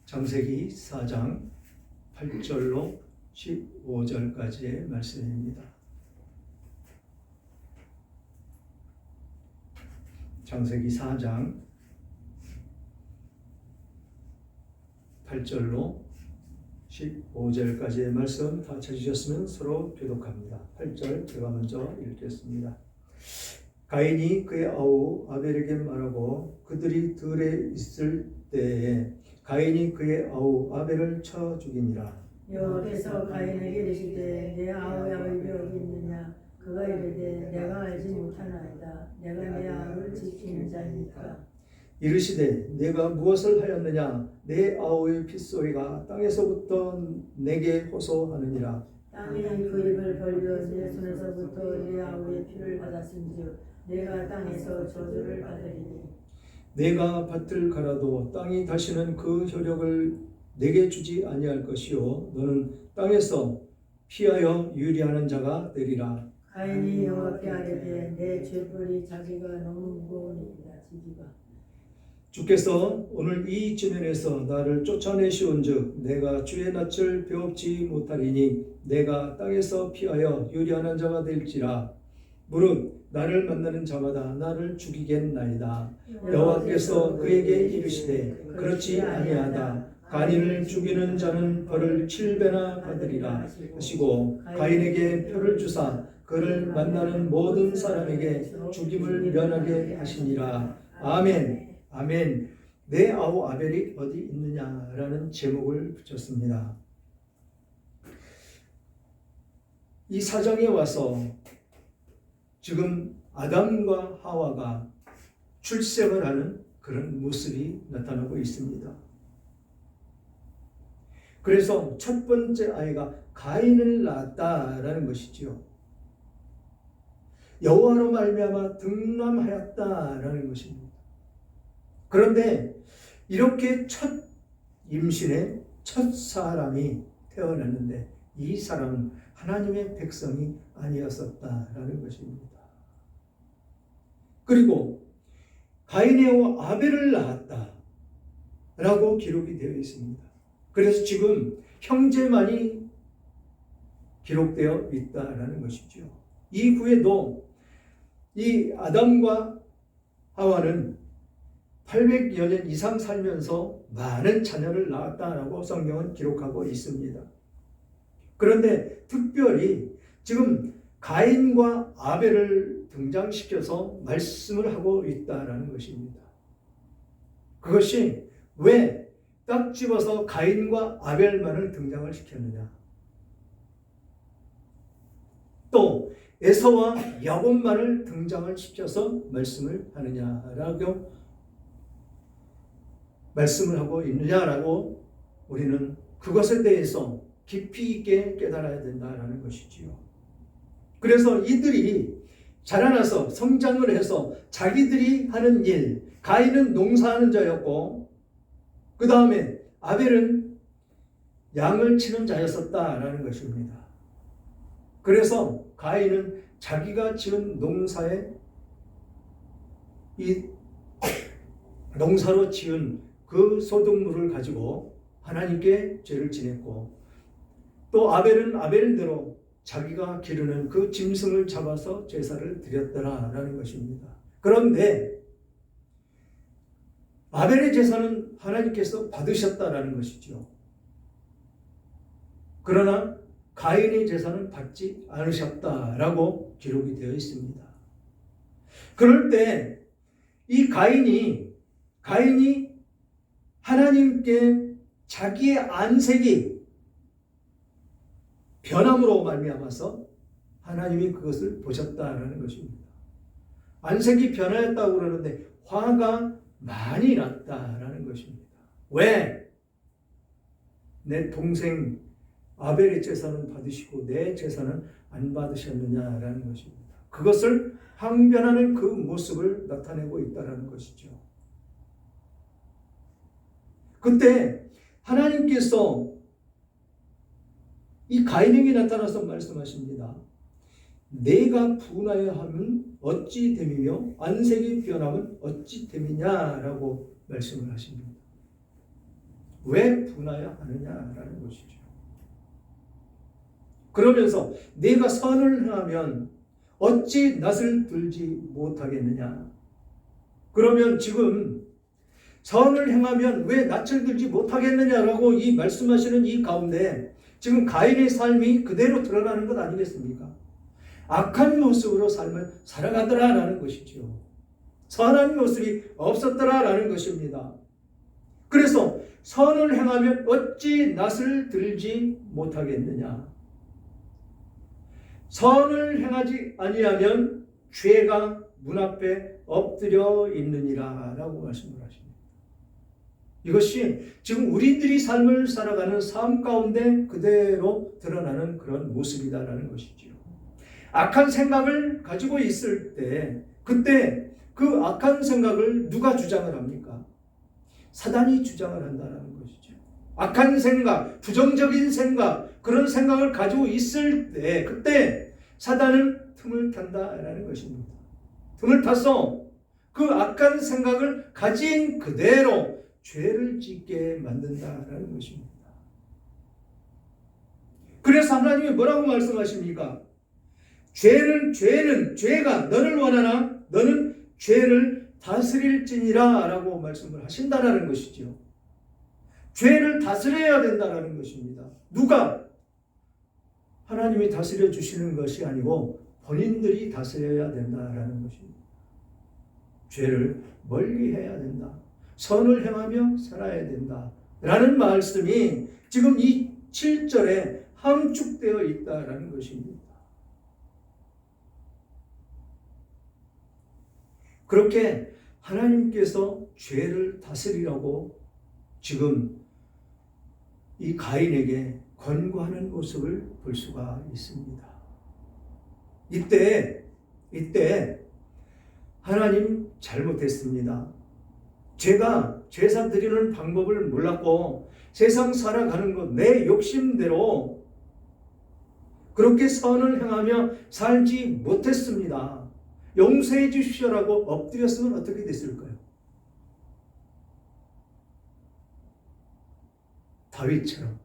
창세기 4장 8절로 15절까지의 말씀입니다. 창세기 4장 8절로 15절까지의 말씀 다 찾으셨으면 서로 교독합니다. 8절 제가 먼저 읽겠습니다. 가인이 그의 아우 아벨에게 말하고 그들이 들에 있을 때에 가인이 그의 아우 아벨을 쳐 죽이니라. 여호와께서 가인에게 이르시되 내 아우 아벨이 어디 있느냐? 그가 이르되 내가 알지 못하나이다. 내가 내 아우를 지키는 자니까. 이르시되 내가 무엇을 하였느냐? 내 아우의 핏소리가 땅에서부터 내게 호소하느니라. 땅이 그 입을 벌려 내 손에서부터 내 아우의 피를 받았은즉 내가 땅에서 저주를 받으리니. 내가 밭을 갈아도 땅이 다시는 그 효력을 내게 주지 아니할 것이요 너는 땅에서 피하여 유리하는 자가 되리라. 가인이 여호와께 아뢰되 내 죄벌이 자기가 너무 무거우니이다. 지기가. 주께서 오늘 이 지면에서 나를 쫓아내시온즉 내가 주의 낯을 배웁지 못하리니 내가 땅에서 피하여 유리하는 자가 될지라. 무릇 나를 만나는 자마다 나를 죽이겠나이다. 여호와께서 그에게 이르시되 그렇지 아니하다. 가인을 죽이는 자는 벌을 7배나 받으리라 하시고 가인에게 표를 주사 그를 만나는 모든 사람에게 죽임을 면하게 하시니라. 아멘. 아멘. 내 아우 아벨이 어디 있느냐라는 제목을 붙였습니다. 이 사장에 와서 지금 아담과 하와가 출생을 하는 그런 모습이 나타나고 있습니다. 그래서 첫 번째 아이가 가인을 낳았다라는 것이지요. 여호와로 말미암아 등남하였다라는 것입니다. 그런데 이렇게 첫 임신에 첫 사람이 태어났는데 이 사람은 하나님의 백성이 아니었었다라는 것입니다. 그리고 가인의 아벨을 낳았다라고 기록이 되어 있습니다. 그래서 지금 형제만이 기록되어 있다라는 것이죠. 이후에도 이 아담과 하와는 800여 년 이상 살면서 많은 자녀를 낳았다라고 성경은 기록하고 있습니다. 그런데 특별히 지금 가인과 아벨을 등장시켜서 말씀을 하고 있다라는 것입니다. 그것이 왜 딱 집어서 가인과 아벨만을 등장을 시켰느냐? 또 에서와 야곱만을 등장을 시켜서 말씀을 하느냐라고 말씀을 하고 있느냐라고 우리는 그것에 대해서 깊이 있게 깨달아야 된다라는 것이지요. 그래서 이들이 자라나서 성장을 해서 자기들이 하는 일, 가인은 농사하는 자였고 그 다음에 아벨은 양을 치는 자였었다라는 것입니다. 그래서 가인은 자기가 지은 농사에 이 농사로 지은 그 소득물을 가지고 하나님께 죄를 지냈고 또 아벨은 아벨대로 자기가 기르는 그 짐승을 잡아서 제사를 드렸더라라는 것입니다. 그런데 아벨의 제사는 하나님께서 받으셨다라는 것이죠. 그러나 가인의 제사는 받지 않으셨다라고 기록이 되어 있습니다. 그럴 때 이 가인이 하나님께 자기의 안색이 변함으로 말미암아서 하나님이 그것을 보셨다라는 것입니다. 안색이 변하였다고 그러는데 화가 많이 났다라는 것입니다. 왜? 내 동생 아벨의 제사는 받으시고 내 제사는 안 받으셨느냐라는 것입니다. 그것을 항변하는 그 모습을 나타내고 있다는 것이죠. 그때 하나님께서 이 가인에게 나타나서 말씀하십니다. 내가 분하여 하면 어찌 됨이며 안색이 변하면 어찌 됨이냐라고 말씀을 하십니다. 왜 분하여 하느냐라는 것이죠. 그러면서 네가 선을 행하면 어찌 낯을 들지 못하겠느냐. 그러면 지금 선을 행하면 왜 낯을 들지 못하겠느냐라고 이 말씀하시는 이 가운데 지금 가인의 삶이 그대로 드러나는 것 아니겠습니까? 악한 모습으로 삶을 살아가더라라는 것이죠. 선한 모습이 없었더라라는 것입니다. 그래서 선을 행하면 어찌 낯을 들지 못하겠느냐. 선을 행하지 아니하면 죄가 문 앞에 엎드려 있느니라 라고 말씀을 하십니다. 이것이 지금 우리들이 삶을 살아가는 삶 가운데 그대로 드러나는 그런 모습이다라는 것이지요. 악한 생각을 가지고 있을 때 그때 그 악한 생각을 누가 주장을 합니까? 사단이 주장을 한다는 것이죠. 악한 생각, 부정적인 생각, 그런 생각을 가지고 있을 때 그때 사단은 틈을 탄다라는 것입니다. 틈을 타서 그 악한 생각을 가진 그대로 죄를 짓게 만든다라는 것입니다. 그래서 하나님이 뭐라고 말씀하십니까? 죄가 너를 원하나 너는 죄를 다스릴지니라 라고 말씀을 하신다라는 것이죠. 죄를 다스려야 된다라는 것입니다. 누가? 하나님이 다스려 주시는 것이 아니고 본인들이 다스려야 된다라는 것입니다. 죄를 멀리 해야 된다. 선을 행하며 살아야 된다. 라는 말씀이 지금 이 7절에 함축되어 있다라는 것입니다. 그렇게 하나님께서 죄를 다스리라고 지금 이 가인에게 권고하는 모습을 볼 수가 있습니다. 이때 하나님 잘못했습니다. 제가 제사 드리는 방법을 몰랐고 세상 살아가는 것 내 욕심대로 그렇게 선을 행하며 살지 못했습니다. 용서해 주십시오라고 엎드렸으면 어떻게 됐을까요? 다윗처럼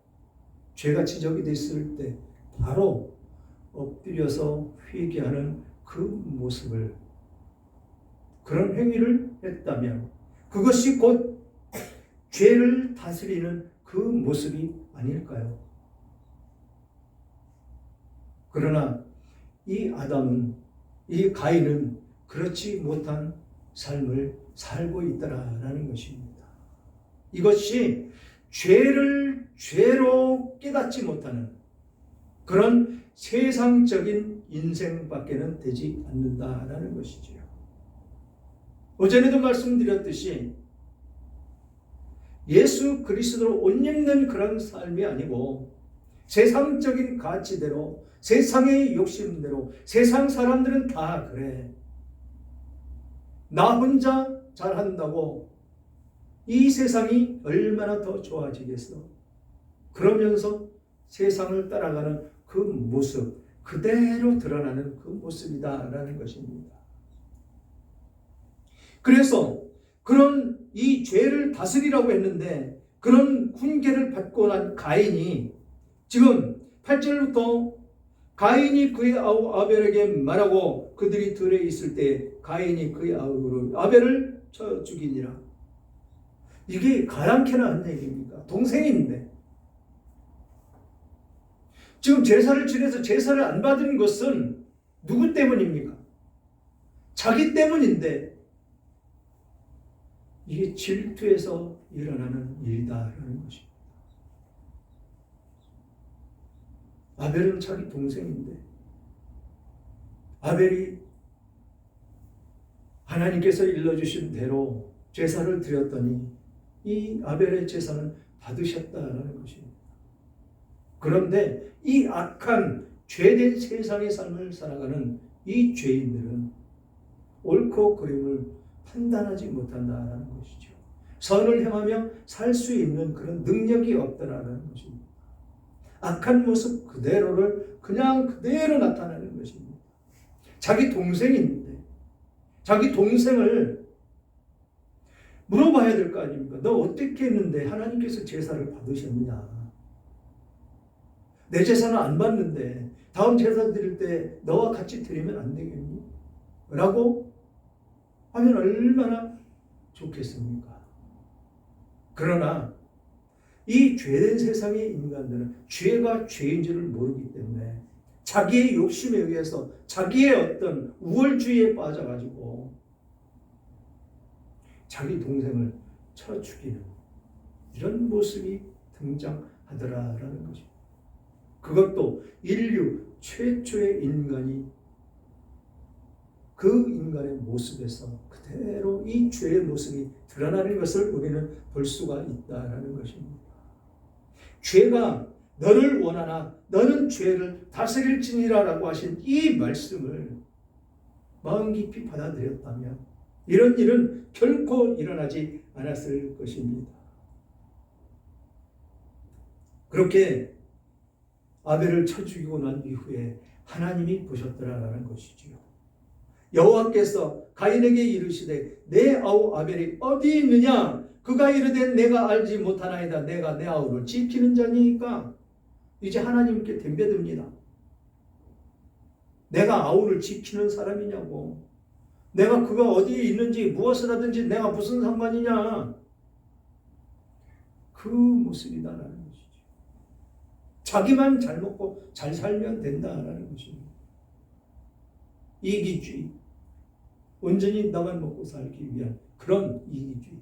죄가 지적이 됐을 때 바로 엎드려서 회개하는 그 모습을, 그런 행위를 했다면 그것이 곧 죄를 다스리는 그 모습이 아닐까요? 그러나 이 가인은 그렇지 못한 삶을 살고 있다라는 것입니다. 이것이 죄를 죄로 깨닫지 못하는 그런 세상적인 인생밖에는 되지 않는다라는 것이죠. 어제도 말씀드렸듯이 예수 그리스도로 옷 입는 그런 삶이 아니고 세상적인 가치대로, 세상의 욕심대로, 세상 사람들은 다 그래, 나 혼자 잘한다고 이 세상이 얼마나 더 좋아지겠어. 그러면서 세상을 따라가는 그 모습, 그대로 드러나는 그 모습이다라는 것입니다. 그래서 그런 이 죄를 다스리라고 했는데 그런 훈계를 받고 난 가인이 지금 8절부터 가인이 그의 아우 아벨에게 말하고 그들이 들에 있을 때 가인이 그의 아우로 아벨을 쳐 죽이니라. 이게 가랑케나 한 얘기입니까? 동생인데 지금 제사를 지내서 제사를 안 받은 것은 누구 때문입니까? 자기 때문인데 이게 질투에서 일어나는 일이다라는 것입니다. 아벨은 자기 동생인데 아벨이 하나님께서 일러주신 대로 제사를 드렸더니 이 아벨의 제사는 받으셨다라는 것입니다. 그런데 이 악한 죄된 세상의 삶을 살아가는 이 죄인들은 옳고 그름을 판단하지 못한다라는 것이죠. 선을 행하며 살 수 있는 그런 능력이 없더라라는 것입니다. 악한 모습 그대로를 그냥 그대로 나타내는 것입니다. 자기 동생인데 자기 동생을 물어봐야 될 거 아닙니까? 너 어떻게 했는데 하나님께서 제사를 받으셨느냐? 내 제사는 안 받는데 다음 제사 드릴 때 너와 같이 드리면 안 되겠니? 라고 하면 얼마나 좋겠습니까? 그러나 이 죄된 세상의 인간들은 죄가 죄인지를 모르기 때문에 자기의 욕심에 의해서 자기의 어떤 우월주의에 빠져가지고 자기 동생을 쳐 죽이는 이런 모습이 등장하더라라는 것입니다. 그것도 인류 최초의 인간이 그 인간의 모습에서 그대로 이 죄의 모습이 드러나는 것을 우리는 볼 수가 있다는 것입니다. 죄가 너를 원하나 너는 죄를 다스릴지니라 라고 하신 이 말씀을 마음 깊이 받아들였다면 이런 일은 결코 일어나지 않았을 것입니다. 그렇게 아벨을 쳐 죽이고 난 이후에 하나님이 보셨더라라는 것이지요. 여호와께서 가인에게 이르시되 내 아우 아벨이 어디 있느냐? 그가 이르되 내가 알지 못하나이다. 내가 내 아우를 지키는 자니까. 이제 하나님께 덤벼듭니다. 내가 아우를 지키는 사람이냐고. 내가 그가 어디에 있는지 무엇을 하든지 내가 무슨 상관이냐. 그 모습이다라는 것이죠. 자기만 잘 먹고 잘 살면 된다라는 것입니다. 이기주의. 온전히 나만 먹고 살기 위한 그런 이기주의.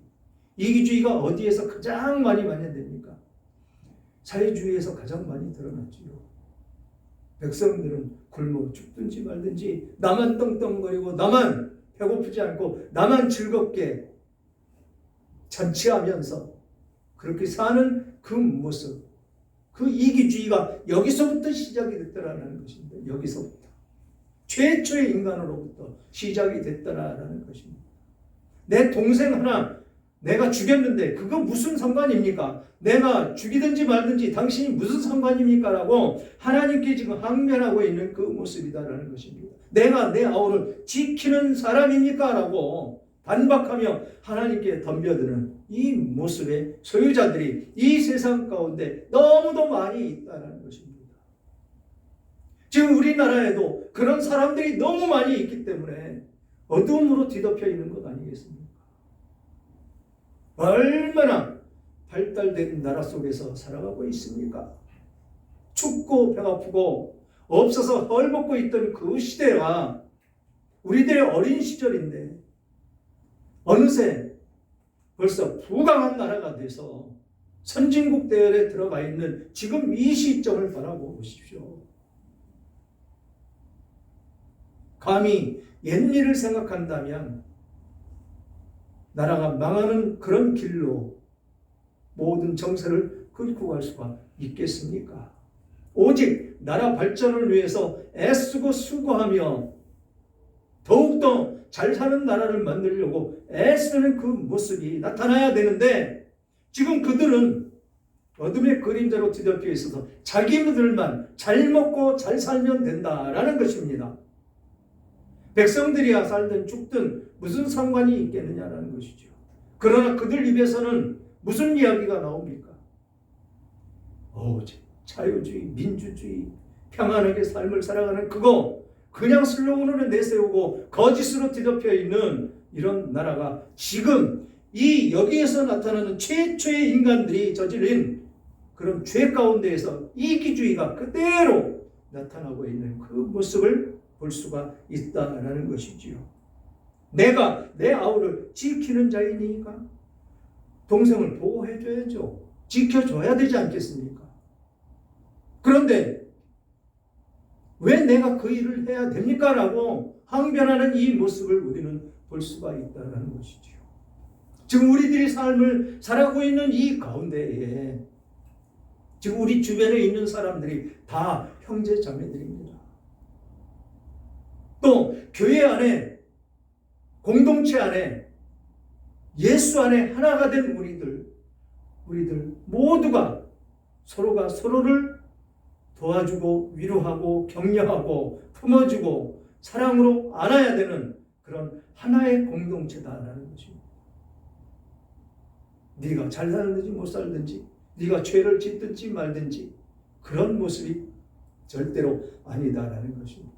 이기주의가 어디에서 가장 많이 만연됩니까? 사회주의에서 가장 많이 드러났지요. 백성들은 굶어 죽든지 말든지 나만 떵떵거리고 나만 배고프지 않고 나만 즐겁게 잔치하면서 그렇게 사는 그 모습, 그 이기주의가 여기서부터 시작이 됐더라는 것입니다. 여기서부터. 최초의 인간으로부터 시작이 됐더라는 것입니다. 내 동생 하나 내가 죽였는데 그거 무슨 상관입니까? 내가 죽이든지 말든지 당신이 무슨 상관입니까? 라고 하나님께 지금 항변하고 있는 그 모습이다라는 것입니다. 내가 내 아우를 지키는 사람입니까? 라고 반박하며 하나님께 덤벼드는 이 모습의 소유자들이 이 세상 가운데 너무도 많이 있다는 것입니다. 지금 우리나라에도 그런 사람들이 너무 많이 있기 때문에 어두움으로 뒤덮여 있는 것 아니겠습니까? 얼마나 발달된 나라 속에서 살아가고 있습니까? 춥고 배고프고 없어서 헐벗고 있던 그 시대와 우리들의 어린 시절인데 어느새 벌써 부강한 나라가 돼서 선진국 대열에 들어가 있는 지금 이 시점을 바라보십시오. 감히 옛일을 생각한다면 나라가 망하는 그런 길로 모든 정세를 끌고 갈 수가 있겠습니까? 오직 나라 발전을 위해서 애쓰고 수고하며 더욱더 잘 사는 나라를 만들려고 애쓰는 그 모습이 나타나야 되는데 지금 그들은 어둠의 그림자로 뒤덮여 있어서 자기들만 잘 먹고 잘 살면 된다라는 것입니다. 백성들이야 살든 죽든 무슨 상관이 있겠느냐라는 것이죠. 그러나 그들 입에서는 무슨 이야기가 나옵니까? 자유주의, 민주주의, 평안하게 삶을 살아가는 그거 그냥 슬로건으로 내세우고 거짓으로 뒤덮여 있는 이런 나라가 지금 이 여기에서 나타나는 최초의 인간들이 저지른 그런 죄 가운데에서 이기주의가 그대로 나타나고 있는 그 모습을 볼 수가 있다라는 것이지요. 내가 내 아우를 지키는 자이니까 동생을 보호해줘야죠. 지켜줘야 되지 않겠습니까? 그런데 왜 내가 그 일을 해야 됩니까? 라고 항변하는 이 모습을 우리는 볼 수가 있다는 것이지요. 지금 우리들이 삶을 살아가고 있는 이 가운데에 지금 우리 주변에 있는 사람들이 다 형제 자매들입니다. 또 교회 안에 공동체 안에 예수 안에 하나가 된 우리들 모두가 서로가 서로를 도와주고 위로하고 격려하고 품어주고 사랑으로 안아야 되는 그런 하나의 공동체다라는 것입니다. 네가 잘 살든지 못 살든지, 네가 죄를 짓든지 말든지 그런 모습이 절대로 아니다라는 것입니다.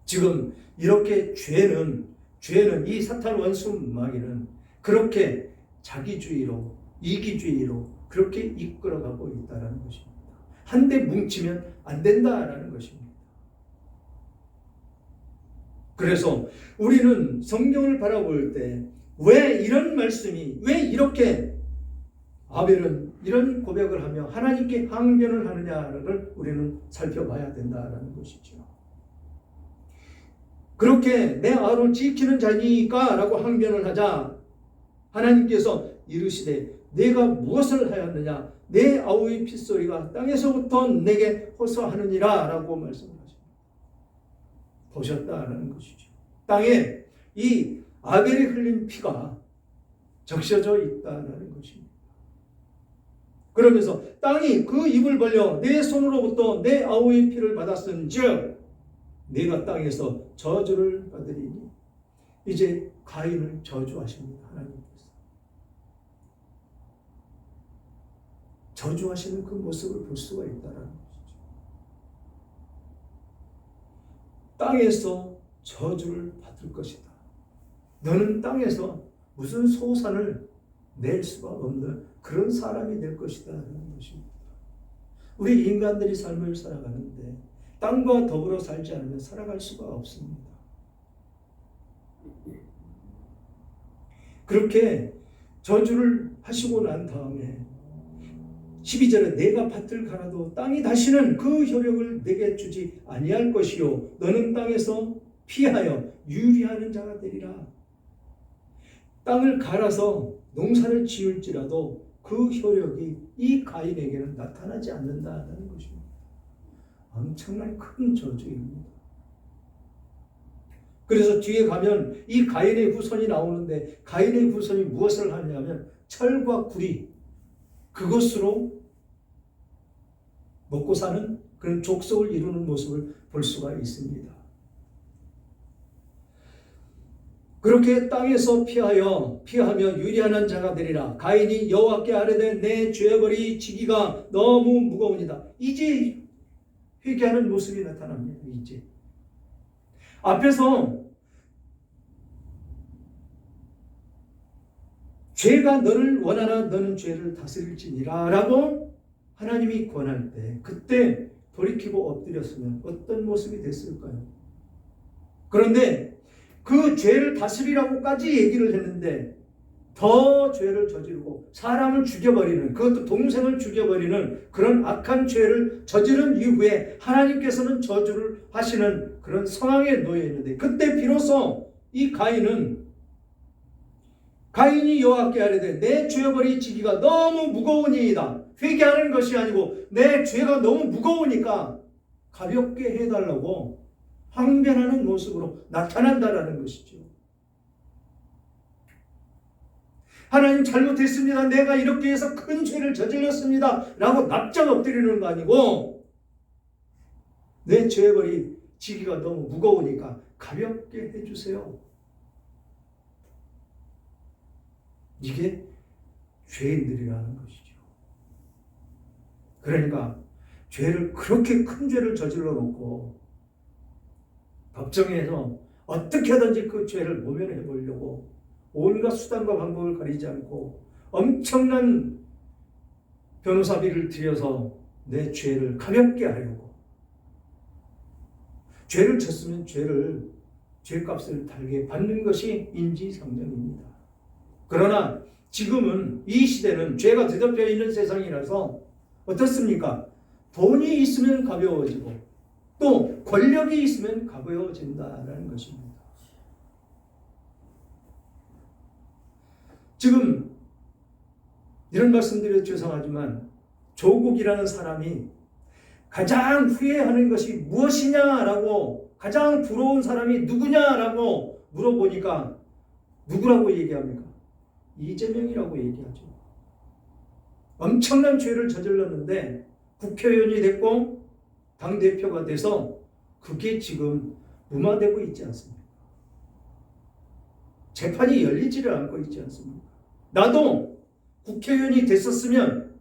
지금 이렇게 죄는 이 사탄 원수 마귀는 그렇게 자기주의로, 이기주의로 그렇게 이끌어가고 있다는 것입니다. 한데 뭉치면 안 된다라는 것입니다. 그래서 우리는 성경을 바라볼 때 왜 이런 말씀이, 왜 이렇게 아벨은 이런 고백을 하며 하나님께 항변을 하느냐를 우리는 살펴봐야 된다라는 것이죠. 그렇게 내 아를 지키는 자니까 라고 항변을 하자 하나님께서 이르시되 내가 무엇을 하였느냐, 내 아우의 핏소리가 땅에서부터 내게 호소하느니라 라고 말씀하십니다. 보셨다라는 것이죠. 땅에 이 아벨이 흘린 피가 적셔져 있다는 것입니다. 그러면서 땅이 그 입을 벌려 내 손으로부터 내 아우의 피를 받았은즉 내가 땅에서 저주를 받으리니, 이제 가인을 저주하십니다. 하나님께서 저주하시는 그 모습을 볼 수가 있다는 것이죠. 땅에서 저주를 받을 것이다. 너는 땅에서 무슨 소산을 낼 수가 없는 그런 사람이 될 것이다 라는 것입니다. 우리 인간들이 삶을 살아가는데 땅과 더불어 살지 않으면 살아갈 수가 없습니다. 그렇게 저주를 하시고 난 다음에 12절에 내가 밭을 갈아도 땅이 다시는 그 효력을 내게 주지 아니할 것이요 너는 땅에서 피하여 유리하는 자가 되리라. 땅을 갈아서 농사를 지을지라도 그 효력이 이 가인에게는 나타나지 않는다는 것입니다. 엄청난 큰 저주입니다. 그래서 뒤에 가면 이 가인의 후손이 나오는데 가인의 후손이 무엇을 하냐면 철과 구리, 그것으로 먹고 사는 그런 족속을 이루는 모습을 볼 수가 있습니다. 그렇게 땅에서 피하며 유리하는 자가 되리라. 가인이 여호와께 아뢰되 내 죄벌이 지기가 너무 무거우니다. 이제 회개하는 모습이 나타납니다. 이제 앞에서 죄가 너를 원하나 너는 죄를 다스릴지니라 라고 하나님이 권할 때 그때 돌이키고 엎드렸으면 어떤 모습이 됐을까요? 그런데 그 죄를 다스리라고까지 얘기를 했는데 더 죄를 저지르고 사람을 죽여버리는, 그것도 동생을 죽여버리는 그런 악한 죄를 저지른 이후에 하나님께서는 저주를 하시는 그런 상황에 놓여 있는데 그때 비로소 이 가인이 여호와께 아뢰되 내 죄벌이 지기가 너무 무거우니이다. 회개하는 것이 아니고 내 죄가 너무 무거우니까 가볍게 해달라고 항변하는 모습으로 나타난다라는 것이죠. 하나님 잘못했습니다. 내가 이렇게 해서 큰 죄를 저질렀습니다. 라고 납작 엎드리는 거 아니고 내 죄벌이 지기가 너무 무거우니까 가볍게 해주세요. 이게 죄인들이라는 것이죠. 그러니까 죄를 그렇게 큰 죄를 저질러 놓고 법정에서 어떻게든지 그 죄를 모면해 보려고 온갖 수단과 방법을 가리지 않고 엄청난 변호사비를 들여서 내 죄를 가볍게 하려고, 죄를 졌으면 죄값을 달게 받는 것이 인지상정입니다. 그러나 지금은 이 시대는 죄가 뒤덮여 있는 세상이라서 어떻습니까? 돈이 있으면 가벼워지고 또 권력이 있으면 가벼워진다는 것입니다. 지금 이런 말씀드려 죄송하지만 조국이라는 사람이 가장 후회하는 것이 무엇이냐라고, 가장 부러운 사람이 누구냐라고 물어보니까 누구라고 얘기합니까? 이재명이라고 얘기하죠. 엄청난 죄를 저질렀는데 국회의원이 됐고 당대표가 돼서 그게 지금 무마되고 있지 않습니까? 재판이 열리지를 않고 있지 않습니까? 나도 국회의원이 됐었으면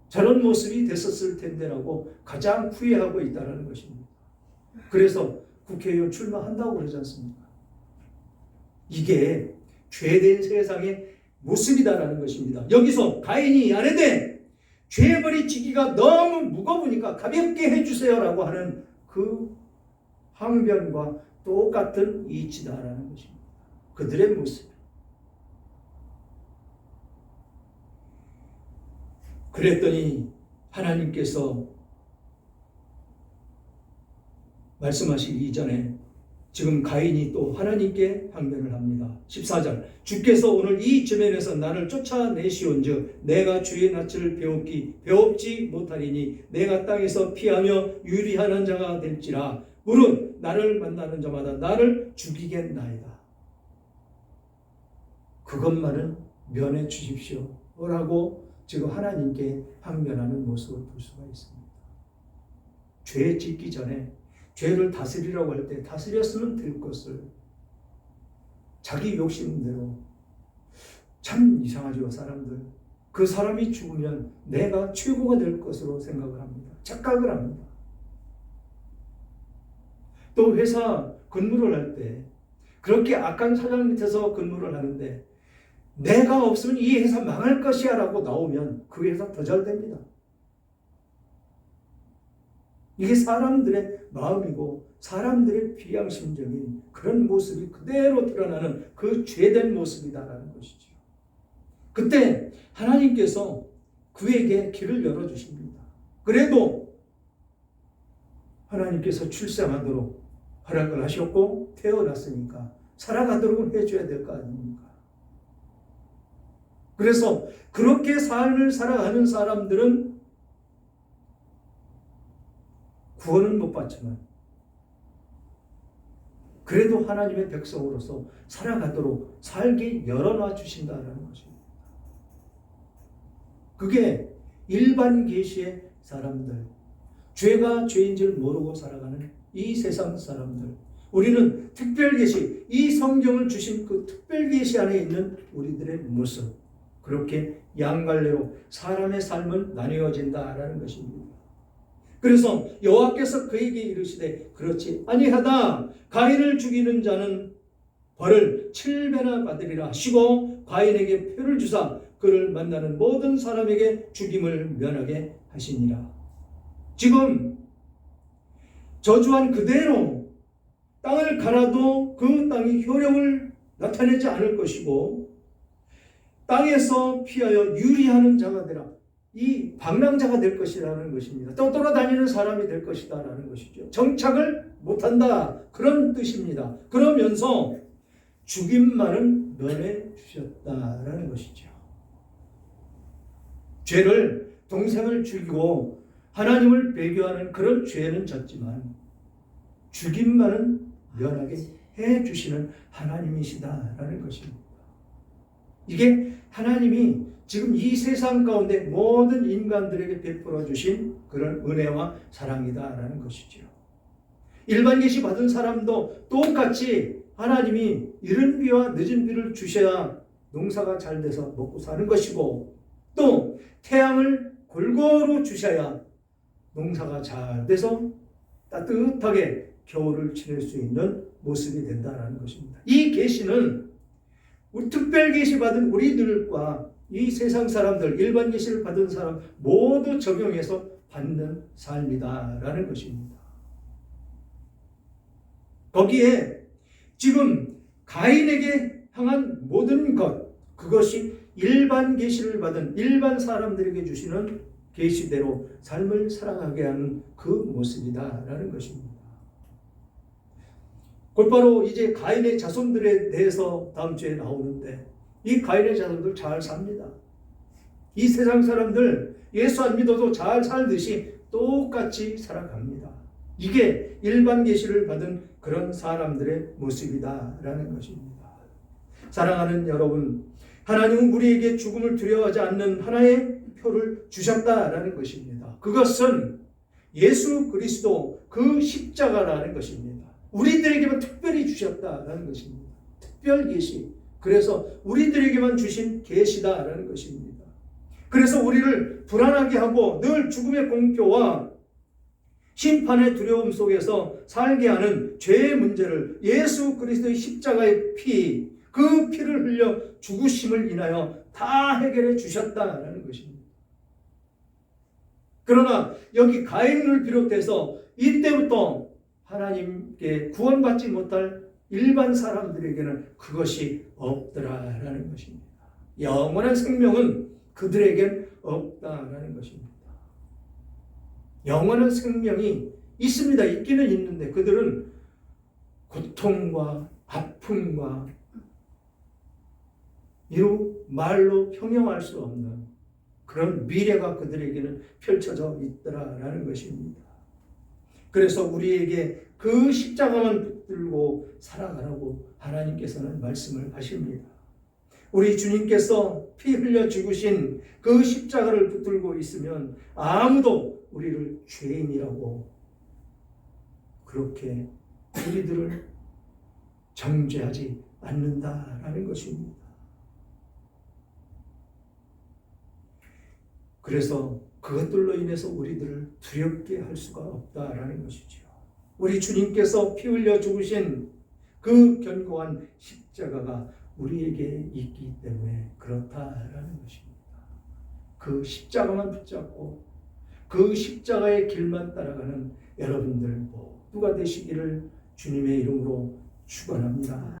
저런 모습이 됐었을 텐데라고 가장 후회하고 있다는 것입니다. 그래서 국회의원 출마한다고 그러지 않습니까? 이게 죄된 세상의 모습이다라는 것입니다. 여기서 가인이 아내되 죄벌이 지기가 너무 무거우니까 가볍게 해주세요라고 하는 그 항변과 똑같은 이치다라는 것입니다. 그들의 모습. 그랬더니 하나님께서 말씀하시기 이전에 지금 가인이 또 하나님께 항변을 합니다. 14절 주께서 오늘 이 이쯤에서 나를 쫓아내시온즉 내가 주의 낯을 배웁지 못하리니 내가 땅에서 피하며 유리하는 자가 될지라 물은 나를 만나는 자마다 나를 죽이겠나이다. 그것만은 면해 주십시오 라고 지금 하나님께 항변하는 모습을 볼 수가 있습니다. 죄 짓기 전에 죄를 다스리라고 할 때 다스렸으면 될 것을 자기 욕심대로, 참 이상하죠 사람들. 그 사람이 죽으면 내가 최고가 될 것으로 생각을 합니다. 착각을 합니다. 또 회사 근무를 할 때 그렇게 악한 사장 밑에서 근무를 하는데 내가 없으면 이 회사 망할 것이야 라고 나오면 그 회사 더 잘 됩니다. 이게 사람들의 마음이고 사람들의 비양심적인 그런 모습이 그대로 드러나는 그 죄된 모습이다라는 것이죠. 그때 하나님께서 그에게 길을 열어주십니다. 그래도 하나님께서 출생하도록 허락을 하셨고 태어났으니까 살아가도록 해줘야 될 거 아닙니까? 그래서 그렇게 삶을 살아가는 사람들은 구원은 못 받지만 그래도 하나님의 백성으로서 살아가도록 살게 열어놔 주신다는 것입니다. 그게 일반 계시의 사람들, 죄가 죄인 줄 모르고 살아가는 이 세상 사람들, 우리는 특별 계시, 이 성경을 주신 그 특별 계시 안에 있는 우리들의 모습, 그렇게 양갈래로 사람의 삶은 나뉘어진다라는 것입니다. 그래서 여호와께서 그에게 이르시되 그렇지 아니하다. 가인을 죽이는 자는 벌을 7배나 받으리라 하시고 가인에게 표를 주사 그를 만나는 모든 사람에게 죽임을 면하게 하시니라. 지금 저주한 그대로 땅을 갈아도 그 땅이 효력을 나타내지 않을 것이고 땅에서 피하여 유리하는 자가 되라. 이 방랑자가 될 것이라는 것입니다. 또 돌아다니는 사람이 될 것이다라는 것이죠. 정착을 못한다 그런 뜻입니다. 그러면서 죽임만은 면해 주셨다라는 것이죠. 죄를 동생을 죽이고 하나님을 배교하는 그런 죄는 졌지만 죽임만은 면하게 해 주시는 하나님이시다라는 것입니다. 이게 하나님이 지금 이 세상 가운데 모든 인간들에게 베풀어 주신 그런 은혜와 사랑이다라는 것이죠. 일반 계시 받은 사람도 똑같이 하나님이 이른 비와 늦은 비를 주셔야 농사가 잘 돼서 먹고 사는 것이고 또 태양을 골고루 주셔야 농사가 잘 돼서 따뜻하게 겨울을 지낼 수 있는 모습이 된다는 것입니다. 이 계시는 특별 계시 받은 우리들과 이 세상 사람들, 일반 계시를 받은 사람 모두 적용해서 받는 삶이다라는 것입니다. 거기에 지금 가인에게 향한 모든 것, 그것이 일반 계시를 받은 일반 사람들에게 주시는 계시대로 삶을 살아가게 하는 그 모습이다라는 것입니다. 곧바로 이제 가인의 자손들에 대해서 다음 주에 나오는데 이 가인의 자손들 잘 삽니다. 이 세상 사람들 예수 안 믿어도 잘 살듯이 똑같이 살아갑니다. 이게 일반 계시를 받은 그런 사람들의 모습이다라는 것입니다. 사랑하는 여러분, 하나님은 우리에게 죽음을 두려워하지 않는 하나의 표를 주셨다라는 것입니다. 그것은 예수 그리스도 그 십자가라는 것입니다. 우리들에게만 특별히 주셨다라는 것입니다. 특별 계시, 그래서 우리들에게만 주신 계시다라는 것입니다. 그래서 우리를 불안하게 하고 늘 죽음의 공포와 심판의 두려움 속에서 살게 하는 죄의 문제를 예수 그리스도의 십자가의 피, 그 피를 흘려 죽으심을 인하여 다 해결해 주셨다라는 것입니다. 그러나 여기 가인을 비롯해서 이때부터 하나님께 구원받지 못할 일반 사람들에게는 그것이 없더라라는 것입니다. 영원한 생명은 그들에겐 없다라는 것입니다. 영원한 생명이 있습니다. 있기는 있는데 그들은 고통과 아픔과 이루 말로 형용할 수 없는 그런 미래가 그들에게는 펼쳐져 있더라라는 것입니다. 그래서 우리에게 그 십자가만 붙들고 살아가라고 하나님께서는 말씀을 하십니다. 우리 주님께서 피 흘려 죽으신 그 십자가를 붙들고 있으면 아무도 우리를 죄인이라고 그렇게 우리들을 정죄하지 않는다라는 것입니다. 그래서 그것들로 인해서 우리들을 두렵게 할 수가 없다라는 것이죠. 우리 주님께서 피 흘려 죽으신 그 견고한 십자가가 우리에게 있기 때문에 그렇다라는 것입니다. 그 십자가만 붙잡고 그 십자가의 길만 따라가는 여러분들 모두가 되시기를 주님의 이름으로 축원합니다.